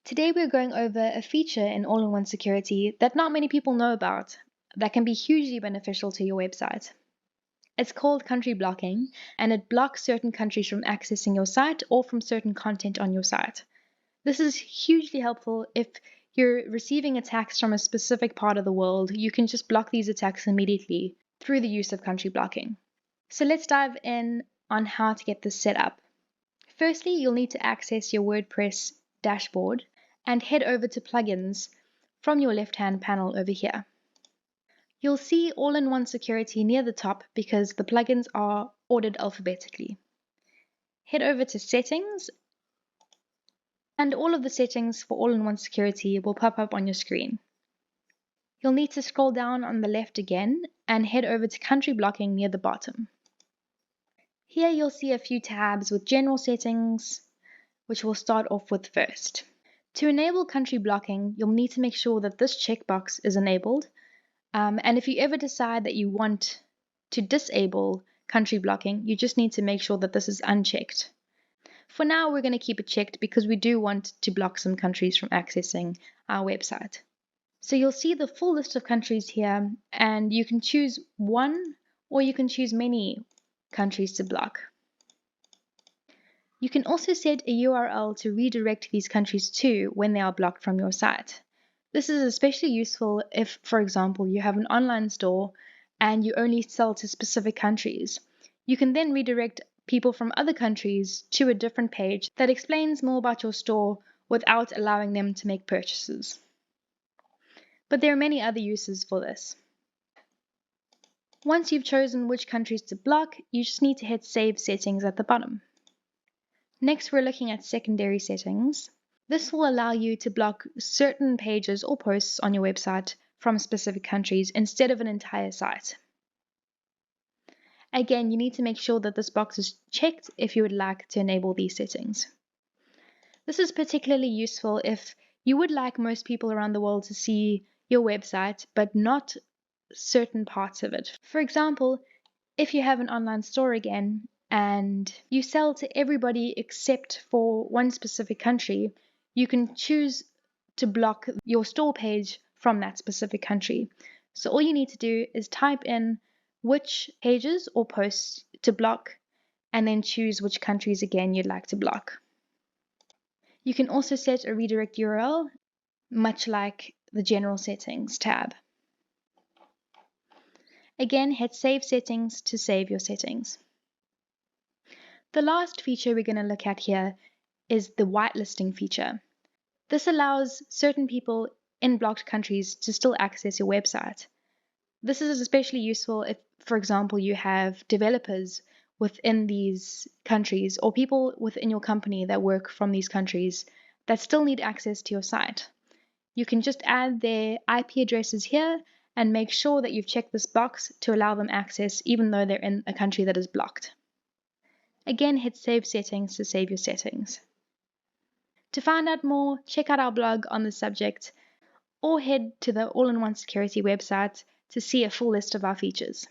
Today we're going over a feature in all-in-one security that not many people know about that can be hugely beneficial to your website. It's called country blocking, and it blocks certain countries from accessing your site or from certain content on your site. This is hugely helpful if you're receiving attacks from a specific part of the world. You can just block these attacks immediately through the use of country blocking. So let's dive in on how to get this set up. Firstly, you'll need to access your WordPress dashboard and head over to plugins from your left-hand panel over here. You'll see all-in-one security near the top because the plugins are ordered alphabetically. Head over to settings, and all of the settings for all-in-one security will pop up on your screen. You'll need to scroll down on the left again and head over to country blocking near the bottom. Here you'll see a few tabs with general settings, which we'll start off with first. To enable country blocking, you'll need to make sure that this checkbox is enabled. And if you ever decide that you want to disable country blocking, you just need to make sure that this is unchecked. For now, we're going to keep it checked because we do want to block some countries from accessing our website. So you'll see the full list of countries here, and you can choose one or you can choose many countries to block. You can also set a URL to redirect these countries to when they are blocked from your site. This is especially useful if, for example, you have an online store and you only sell to specific countries. You can then redirect people from other countries to a different page that explains more about your store without allowing them to make purchases. But there are many other uses for this. Once you've chosen which countries to block, you just need to hit Save Settings at the bottom. Next, we're looking at secondary settings. This will allow you to block certain pages or posts on your website from specific countries instead of an entire site. Again, you need to make sure that this box is checked if you would like to enable these settings. This is particularly useful if you would like most people around the world to see your website, but not certain parts of it. For example, if you have an online store again, and you sell to everybody except for one specific country, you can choose to block your store page from that specific country. So all you need to do is type in which pages or posts to block and then choose which countries again you'd like to block. You can also set a redirect URL, much like the General Settings tab. Again, hit Save Settings to save your settings. The last feature we're going to look at here is the whitelisting feature. This allows certain people in blocked countries to still access your website. This is especially useful if, for example, you have developers within these countries or people within your company that work from these countries that still need access to your site. You can just add their IP addresses here and make sure that you've checked this box to allow them access even though they're in a country that is blocked. Again, hit Save Settings to save your settings. To find out more, check out our blog on the subject or head to the All-in-One Security website to see a full list of our features.